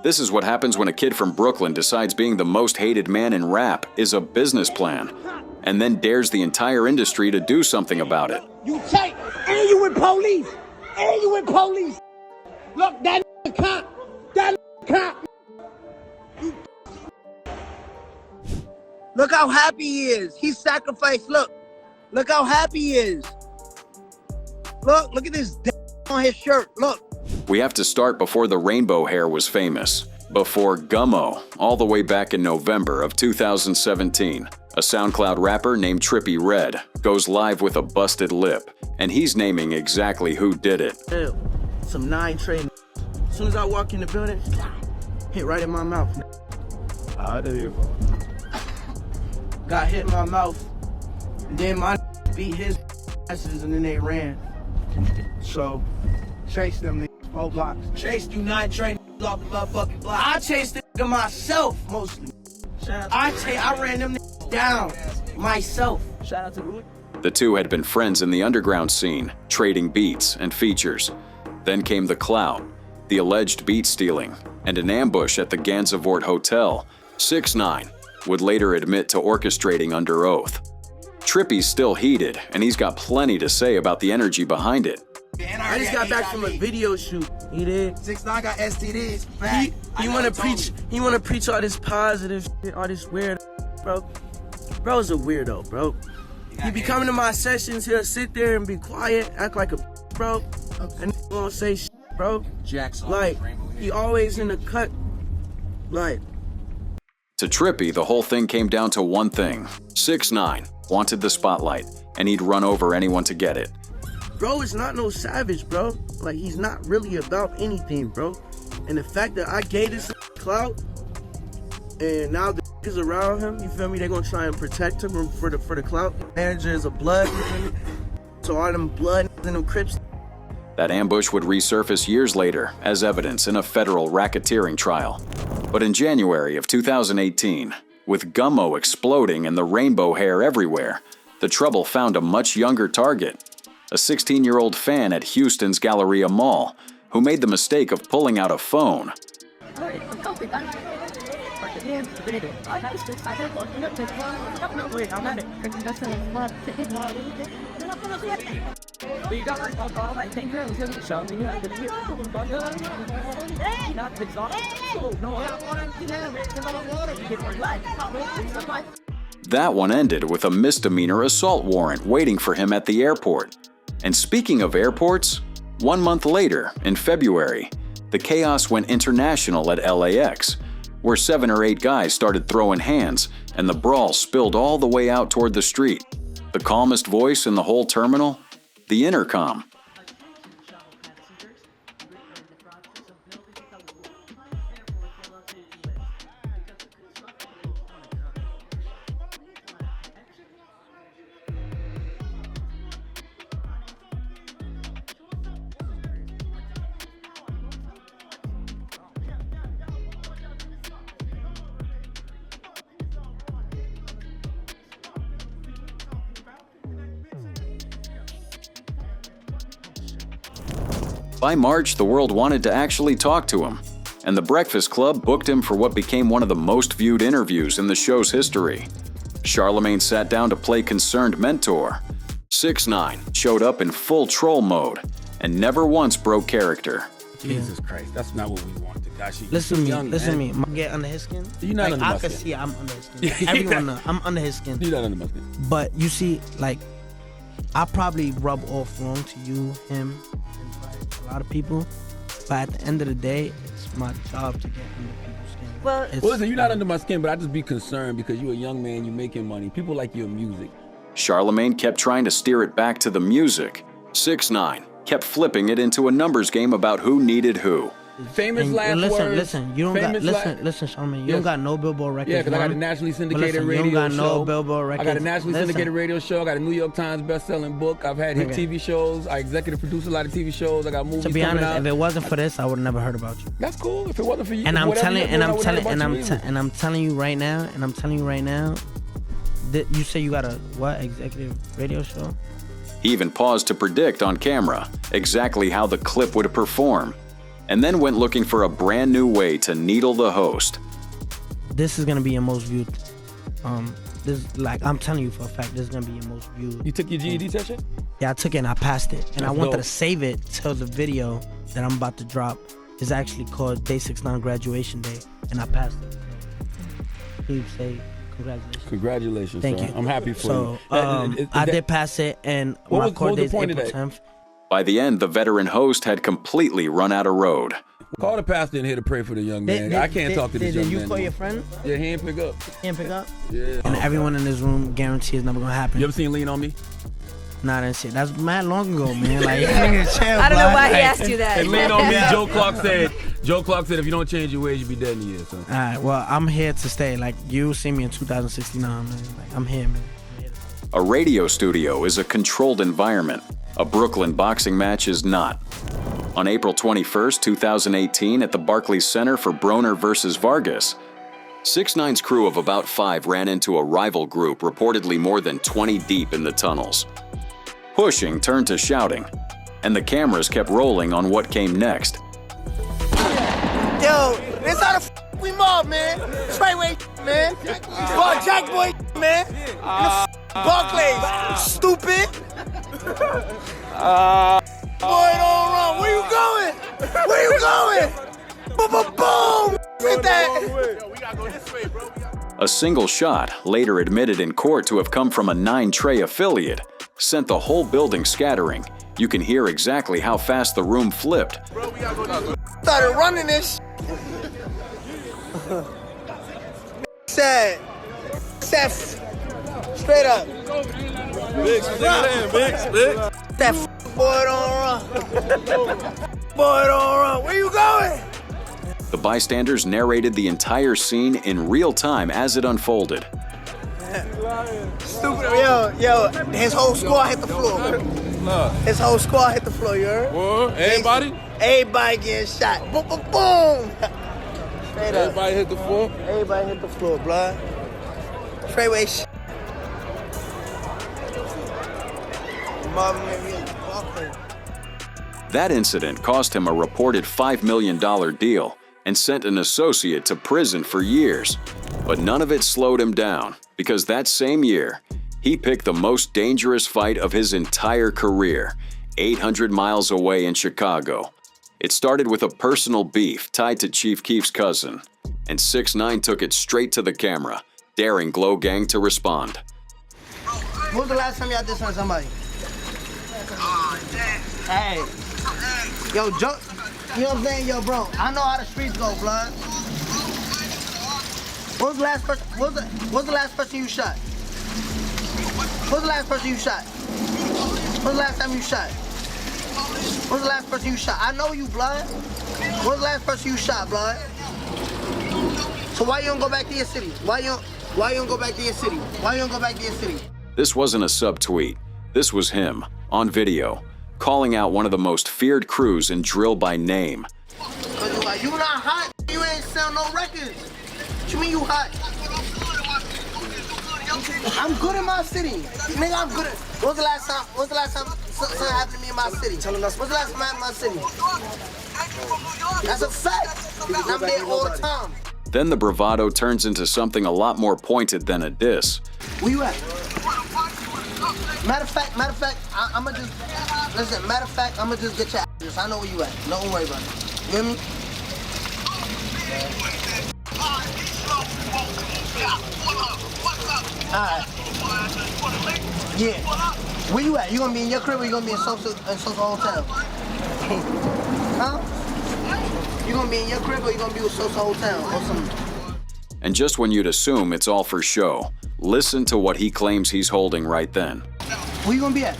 This is what happens when a kid from Brooklyn decides being the most hated man in rap is a business plan, and then dares the entire industry to do something about it. You take, and you with police, and you with police. Look, that cop, that cop. Look how happy he is. He sacrificed. Look how happy he is. Look at this on his shirt. Look. We have to start before the rainbow hair was famous, before Gummo, all the way back in November of 2017. A SoundCloud rapper named Trippie Redd goes live with a busted lip, and he's naming exactly who did it. Some 9 train. As soon as I walk in the building, hit right in my mouth. Got hit in my mouth, and then my beat his asses, and then they ran. So, chased them 4 blocks. Chased you 9 train off the motherfucking block. I chased them myself, mostly. I ran them down myself. Shout out to Rudy. The two had been friends in the underground scene, trading beats and features. Then came the clout, the alleged beat stealing, and an ambush at the Gansevoort Hotel. 6ix9ine would later admit to orchestrating under oath. Trippie's still heated, and he's got plenty to say about the energy behind it. I just got back from a video shoot. He did. 6ix9ine got STDs. He wanna preach all this positive shit, all this weird, bro. Bro's a weirdo, bro. He be coming to my sessions, he'll sit there and be quiet, act like a bro, and won't say shit, bro. Like, he always in the cut, like. To Trippie, the whole thing came down to one thing. 6ix9ine wanted the spotlight, and he'd run over anyone to get it. Bro is not no savage, bro. Like, he's not really about anything, bro. And the fact that I gave this clout, and now the is around him, you feel me? They're gonna try and protect him for the clout. Manager is a blood, you feel me? So all them blood and them Crips. That ambush would resurface years later as evidence in a federal racketeering trial. But in January of 2018, with Gummo exploding and the rainbow hair everywhere, the trouble found a much younger target. A 16-year-old fan at Houston's Galleria Mall who made the mistake of pulling out a phone. That one ended with a misdemeanor assault warrant waiting for him at the airport. And speaking of airports, 1 month later, in February, the chaos went international at LAX, where 7 or 8 guys started throwing hands, and the brawl spilled all the way out toward the street. The calmest voice in the whole terminal? The intercom. By March, the world wanted to actually talk to him, and The Breakfast Club booked him for what became one of the most viewed interviews in the show's history. Charlemagne sat down to play concerned mentor. 6ix9ine showed up in full troll mode and never once broke character. Jesus Christ, that's not what we wanted. Gosh, Listen to me. Get under his skin. You're not under my I can skin. see I'm under his skin. Everyone knows I'm under his skin. You're not under my skin. But you see, like, I probably rub off wrong to you, him, and like a lot of people. But at the end of the day, it's my job to get under people's skin. Well, listen, you're not under my skin, but I just be concerned because you're a young man, you're making money. People like your music. Charlemagne kept trying to steer it back to the music. 6ix9ine kept flipping it into a numbers game about who needed who. Famous last words. Listen, you don't got, listen, Charlemagne, you don't got no Billboard records. Yeah, because I got a nationally syndicated radio show. You don't got no Billboard records. I got a nationally syndicated radio show. I got a New York Times best-selling book. I've had hit TV shows. I executive produce a lot of TV shows. I got movies coming out. To be honest, if it wasn't for this, I would have never heard about you. That's cool. If it wasn't for you, and I'm telling you right now, that you say you got a what executive radio show? He even paused to predict on camera exactly how the clip would perform. and then went looking for a brand new way to needle the host. This is gonna be your most viewed. This, like, I'm telling you for a fact, this is gonna be your most viewed. You took your GED test yet? Yeah, I took it and I passed it. And I That's wanted dope. to save it till the video that I'm about to drop is actually called Day 6ix9ine Graduation Day, and I passed it. So, please say congratulations. Congratulations, Thank sir. you. I'm happy for So, you. I did pass it, and What my was court the date is point of April that? 10th. By the end, the veteran host had completely run out of road. Call the pastor in here to pray for the young man. I can't talk to this young Did man. you call no your more. friend? Yeah, he ain't pick up. Can't pick up? Yeah. And everyone in this room guarantee it's never gonna happen. You ever seen Lean on Me? Nah, that shit. That's mad long ago, man. Like, chill, I don't know bro. why he Like, asked you that. And Lean on Me, Joe Clark said, if you don't change your ways, you'll be dead in a year, son. All right, well, I'm here to stay. Like, you'll see me in 2069, man. Like, I'm here, man. I'm here to stay. A radio studio is a controlled environment. A Brooklyn boxing match is not. On April 21st, 2018, at the Barclays Center for Broner versus Vargas, 6ix9ine's crew of about 5 ran into a rival group reportedly more than 20 deep in the tunnels. Pushing turned to shouting, and the cameras kept rolling on what came next. Yo, this how the we mob, man. Straightway, man. Bar Jack boy, man. In the Barclays, stupid. Boy, don't run. Where you going? Where you going? Boom, boom, boom. Hit that. A single shot, later admitted in court to have come from a 9 Trey affiliate, sent the whole building scattering. You can hear exactly how fast the room flipped. Started running this. Sad. Straight up. That boy don't run. Boy don't run. Where you going? The bystanders narrated the entire scene in real time as it unfolded. Stupid. Yo, his whole squad hit the floor. His whole squad hit the floor, you heard? What? Everybody? Everybody getting shot. Boom, boom, boom. Straight up. Everybody hit the floor? Everybody hit the floor, blood. Straightway shit. That incident cost him a reported $5 million deal and sent an associate to prison for years. But none of it slowed him down, because that same year, he picked the most dangerous fight of his entire career, 800 miles away in Chicago. It started with a personal beef tied to Chief Keef's cousin, and 6ix9ine took it straight to the camera, daring Glow Gang to respond. When was the last time y'all did something to somebody? Hey. Yo, Joe. You know what I'm saying? Yo, bro, I know how the streets go, blood. What was the last person? What's the last person you shot? What's the last person you shot? What's the last time you shot? What's the last person you shot? I know you, blood. What's the last person you shot, blood? So why you don't go back to your city? Why you don't go back to your city? Why you don't go back to your city? This wasn't a subtweet. This was him, on video, calling out one of the most feared crews in drill by name. Cause you not hot. You ain't sell no records. What you mean you hot? I'm good in my city. Nigga, I'm good at. What's the last time something happened to me in my city? What's the last time I happened in my city? That's a fact. And I'm there all the time. Then the bravado turns into something a lot more pointed than a diss. Where you at? Matter of fact, I'ma just listen. Matter of fact, I'ma just get your address. I know where you at. Don't worry about it. You hear me? Alright. Yeah. Where you at? You gonna be in your crib or you gonna be in social hotel? Huh? You gonna be in your crib or you gonna be with social hotel or something? And just when you'd assume it's all for show, listen to what he claims he's holding right then. Where you gonna be at?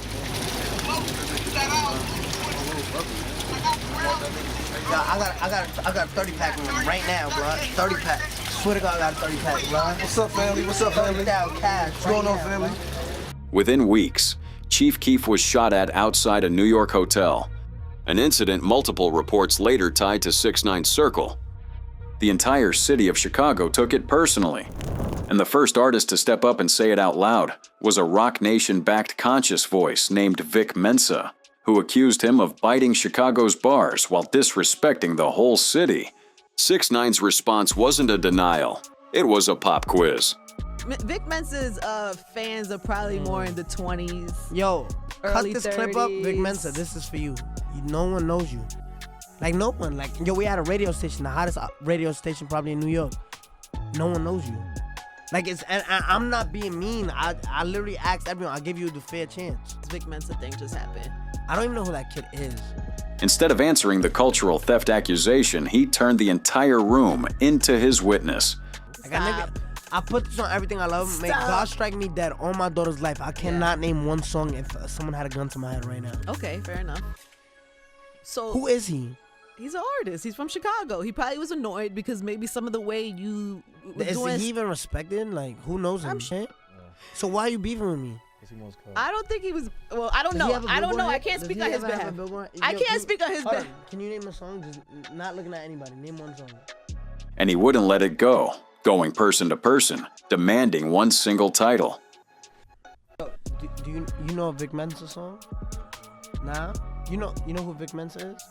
I got a 30 pack on him right now, bro. 30 pack. Swear to God, I got a 30 pack, bro. What's up, family? What's up, family? What's going on, family? Within weeks, Chief Keef was shot at outside a New York hotel, an incident multiple reports later tied to 6ix9ine's circle. The entire city of Chicago took it personally, and the first artist to step up and say it out loud was a Rock Nation-backed conscious voice named Vic Mensa. who accused him of biting Chicago's bars while disrespecting the whole city. 6ix9ine's response wasn't a denial. It was a pop quiz. Vic Mensa's fans are probably more in the 20s. Yo, cut this 30s. clip up. Vic Mensa, this is for you. No one knows you. Like, no one. Like, yo, we had a radio station, the hottest radio station probably in New York. No one knows you. Like, and I'm not being mean. I literally asked everyone. I give you the fair chance. This Vic Mensa thing just happened. I don't even know who that kid is. Instead of answering the cultural theft accusation, he turned the entire room into his witness. Like, I put this on everything I love. May God strike me dead on my daughter's life. I cannot name one song if someone had a gun to my head right now. Okay, fair enough. So who is he? He's an artist. He's from Chicago. He probably was annoyed because maybe some of the way you is he even respected? Like, who knows him? Shit. So why are you beefing with me? I don't think he was. Well, I don't know. I don't know. I can't speak on his behalf. I can't speak on his behalf. Can you name a song? Just not looking at anybody. Name one song. And he wouldn't let it go, going person to person, demanding one single title. Do you know a Vic Mensa song? Nah. You know who Vic Mensa is?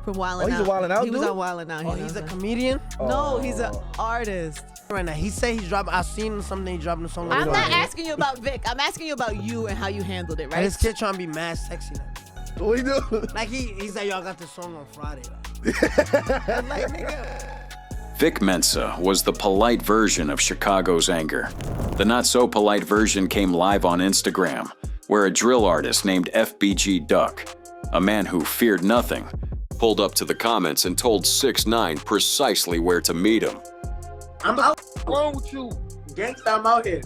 From Wildin' Out. He's a Wildin' Out He was dude? on Wildin' Out. Oh, he's a comedian? No, he's an artist. Right now, he said he's dropping. I seen something he dropping a song. I'm not asking you about Vic. I'm asking you about you and how you handled it, right? And this kid trying to be mad sexy now. What he do? Like he said, y'all got this song on Friday. Like, nigga. Vic Mensa was the polite version of Chicago's anger. The not-so-polite version came live on Instagram, where a drill artist named FBG Duck, a man who feared nothing, pulled up to the comments and told 6ix9ine precisely where to meet him. I'm out. What's wrong with you? Gangsta, I'm out here.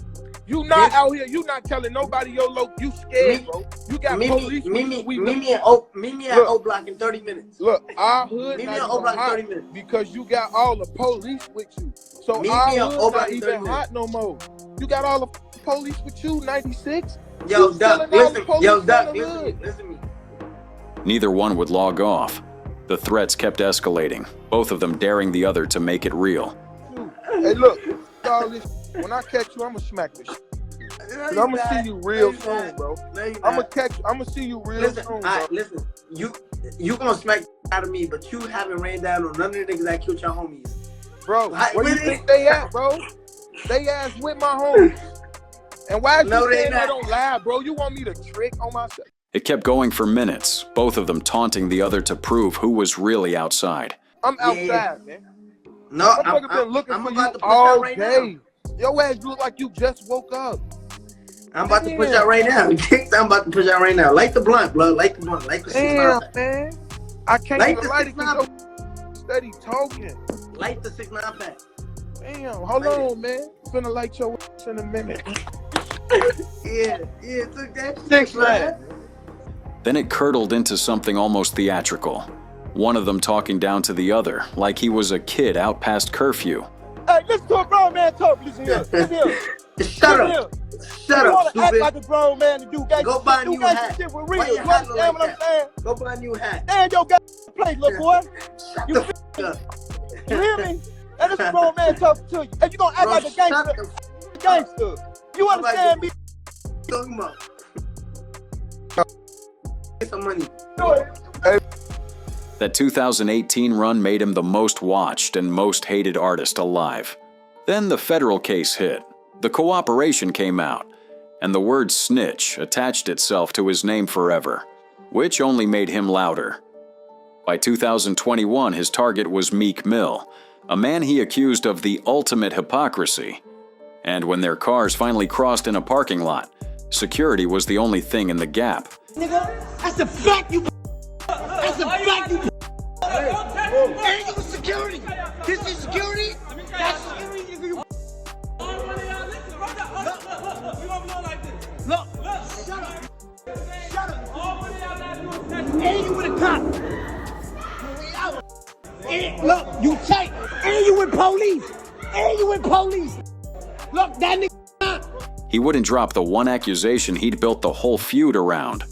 You not out here. You not telling nobody your low. You scared, bro. You got police. Meet me at O Block in 30 minutes. Look, our hood Meet me not at O Block in hot 30 minutes. because you got all the police with you. So Meet our me at hood O Block not in 30 even hot no more. You got all the police with you, 96. Yo, You Duck, telling all the listen. police Yo, in Duck, the hood. listen to me. Neither one would log off. The threats kept escalating, both of them daring the other to make it real. Hey, look, all this. When I catch you, I'ma smack this shit. I'm gonna see you real soon, bro. I'ma see you real soon, bro. Alright, listen. You gonna smack out of me, but you haven't ran down on none of the niggas that killed your homies. Bro, where you think they at, bro? They ass with my homies. And why is you saying I don't lie, bro? You want me to trick on myself? It kept going for minutes, both of them taunting the other to prove who was really outside. I'm outside, man. No, I'm been looking for you all day. Your ass look like you just woke up. I'm about to push out right now. I'm about to push out right now. Light the blunt, blood. Light the blunt. Light the 6ix9ine. Damn, man. I can't Light even the light it 6ix9ine. because you're steady talking. Light the 6ix9ine pack. Damn, hold on, man. Finna light your ass in a minute. Yeah, took that 6ix9ine. Then it curdled into something almost theatrical. One of them talking down to the other, like he was a kid out past curfew. Hey, listen to a grown man talk. Listen here. Listen here. Shut up. Shut you up, wanna act stupid. like a grown man to do gangsta Go buy a shit. new Do gangsta hat. shit with Why real. your You hat understand look what like I'm saying? Go buy a new hat. And your goddamn place, little boy. Shut You the f up. You hear me? And this is a grown man talking to you. And you gonna act Bro, like a shut gangster. the Gangster. You understand me? talking about. Get some money. That 2018 run made him the most watched and most hated artist alive. Then the federal case hit, the cooperation came out, and the word snitch attached itself to his name forever, which only made him louder. By 2021, his target was Meek Mill, a man he accused of the ultimate hypocrisy. And when their cars finally crossed in a parking lot, security was the only thing in the gap. Nigga, that's the fact you. That's the fact you. Hey, you was security. This is security. That's security. Nigga, you. Look, shut up. Shut up. And you with a cop. And look, you tight. And you with police. And you with police. Look, that nigga. He wouldn't drop the one accusation he'd built the whole feud around,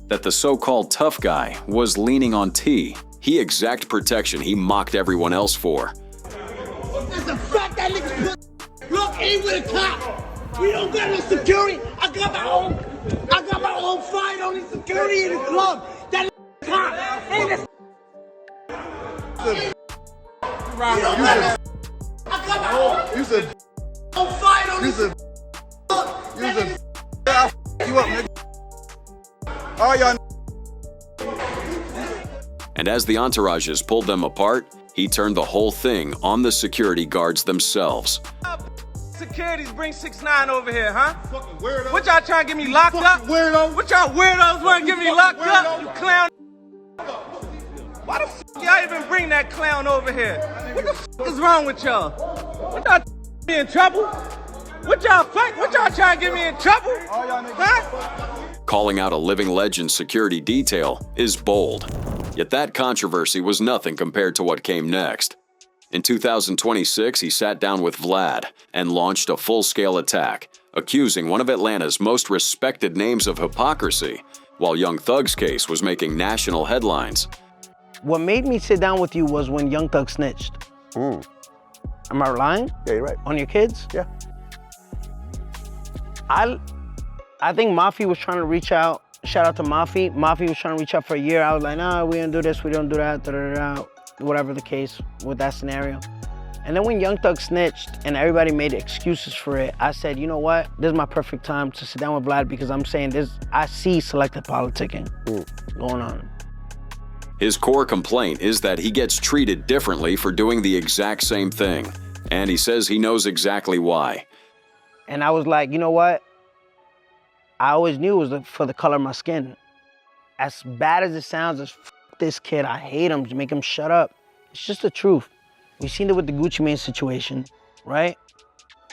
that the so-called tough guy was leaning on T. He exact protection he mocked everyone else for. That's the fact that nigga put. Look, ain't with a cop. We don't got no security. I got my own I got my own fight on the security in the club. That cop. Ain't this You said own fight on you this said you up, nigga. All y'all. And as the entourages pulled them apart, he turned the whole thing on the security guards themselves. Securities bring 6ix9ine over here, huh? Fucking weirdo. What y'all trying to get me locked up? Weirdo. What y'all weirdos want to get me locked up? You clown. Why the f y'all even bring that clown over here? What the f is wrong with y'all? What y'all me in trouble? What y'all trying to get me in trouble? Huh? Calling out a living legend security detail is bold. Yet that controversy was nothing compared to what came next. In 2026, he sat down with Vlad and launched a full-scale attack, accusing one of Atlanta's most respected names of hypocrisy, while Young Thug's case was making national headlines. What made me sit down with you was when Young Thug snitched. Am I lying? Yeah, you're right. On your kids? Yeah. I think Mafi was trying to reach out. Shout out to Mafi. Mafi was trying to reach out for a year. I was like, nah, we don't do this, we don't do that, whatever the case with that scenario. And then when Young Thug snitched and everybody made excuses for it, I said, you know what? This is my perfect time to sit down with Vlad because I'm saying this, I see selective politicking going on. His core complaint is that he gets treated differently for doing the exact same thing. And he says he knows exactly why. And I was like, you know what? I always knew it was for the color of my skin. As bad as it sounds, as this kid, I hate him, make him shut up. It's just the truth. We've seen it with the Gucci Mane situation, right?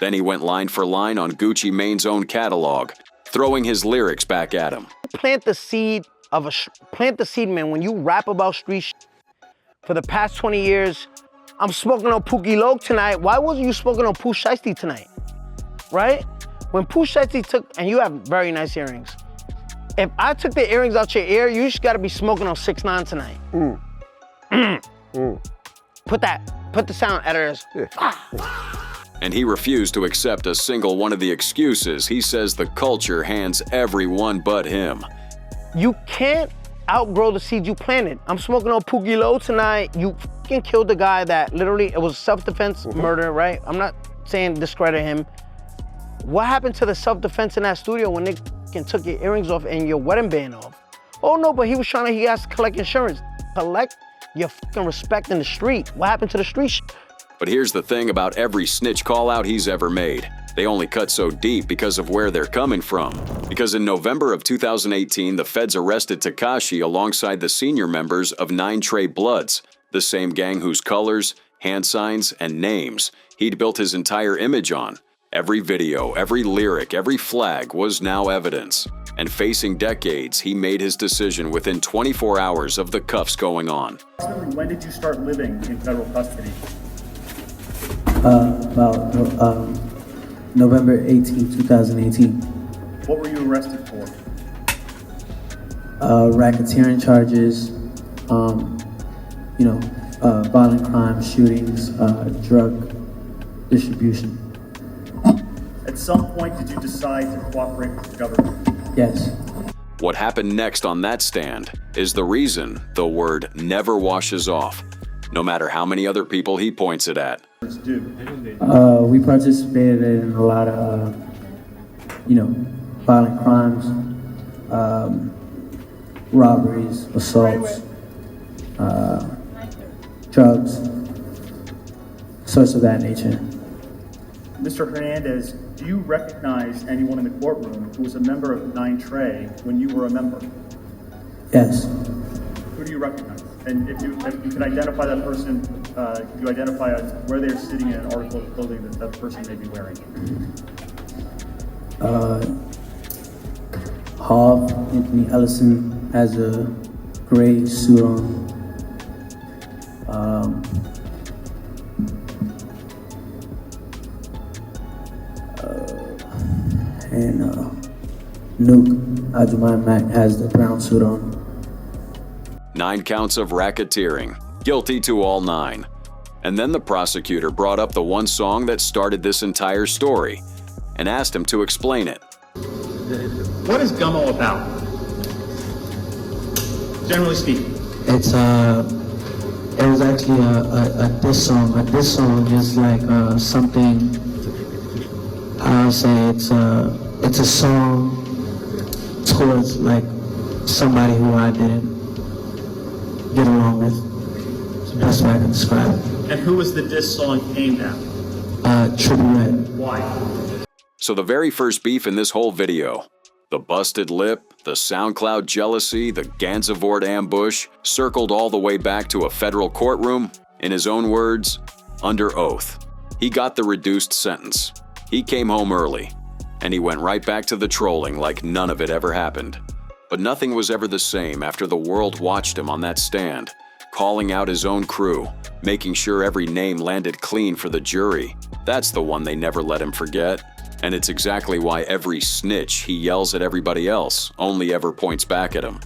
Then he went line for line on Gucci Mane's own catalog, throwing his lyrics back at him. Plant the seed, man. When you rap about street shit for the past 20 years, I'm smoking on Pookie Loc tonight. Why wasn't you smoking on Pooh Shiesty tonight? Right? When Pooh Shiesty took, and you have very nice earrings. If I took the earrings out your ear, you just gotta be smoking on 6ix9ine tonight. Put the sound editors. And he refused to accept a single one of the excuses he says the culture hands everyone but him. You can't outgrow the seed you planted. I'm smoking on Pookie Loc tonight. You fucking killed the guy that literally, it was self-defense murder, right? I'm not saying discredit him. What happened to the self-defense in that studio when they took your earrings off and your wedding band off? Oh no, but he has to collect insurance. Collect your fucking respect in the street. What happened to the street shit? But here's the thing about every snitch call-out he's ever made. They only cut so deep because of where they're coming from. Because in November of 2018, the feds arrested Tekashi alongside the senior members of 9 Trey Bloods, the same gang whose colors, hand signs, and names he'd built his entire image on. Every video, every lyric, every flag was now evidence. And facing decades, he made his decision within 24 hours of the cuffs going on. When did you start living in federal custody? About November 18, 2018. What were you arrested for? Racketeering charges, violent crimes, shootings, drug distribution. At some point, did you decide to cooperate with the government? Yes. What happened next on that stand is the reason the word never washes off, no matter how many other people he points it at. We participated in a lot of, violent crimes, robberies, assaults, drugs, sorts of that nature. Mr. Hernandez, do you recognize anyone in the courtroom who was a member of 9 Trey when you were a member? Yes. Who do you recognize? And if you can identify that person, can you identify where they're sitting in an article of clothing that that person may be wearing? Hov, Anthony Ellison has a gray suit on. And Nuke, Ajuman Mac has the brown suit on. 9 counts of racketeering, guilty to all 9. And then the prosecutor brought up the one song that started this entire story and asked him to explain it. What is Gummo about? Generally speaking. It's it was actually a diss song. A diss song is like something. I'll say it's a song towards like somebody who I didn't get along with. It's the best way I can describe it. And who was the diss song aimed at? Trippie Redd. Why? So the very first beef in this whole video, the busted lip, the SoundCloud jealousy, the Gansevoort ambush, circled all the way back to a federal courtroom, in his own words, under oath. He got the reduced sentence. He came home early, and he went right back to the trolling like none of it ever happened. But nothing was ever the same after the world watched him on that stand, calling out his own crew, making sure every name landed clean for the jury. That's the one they never let him forget. And it's exactly why every snitch he yells at everybody else only ever points back at him.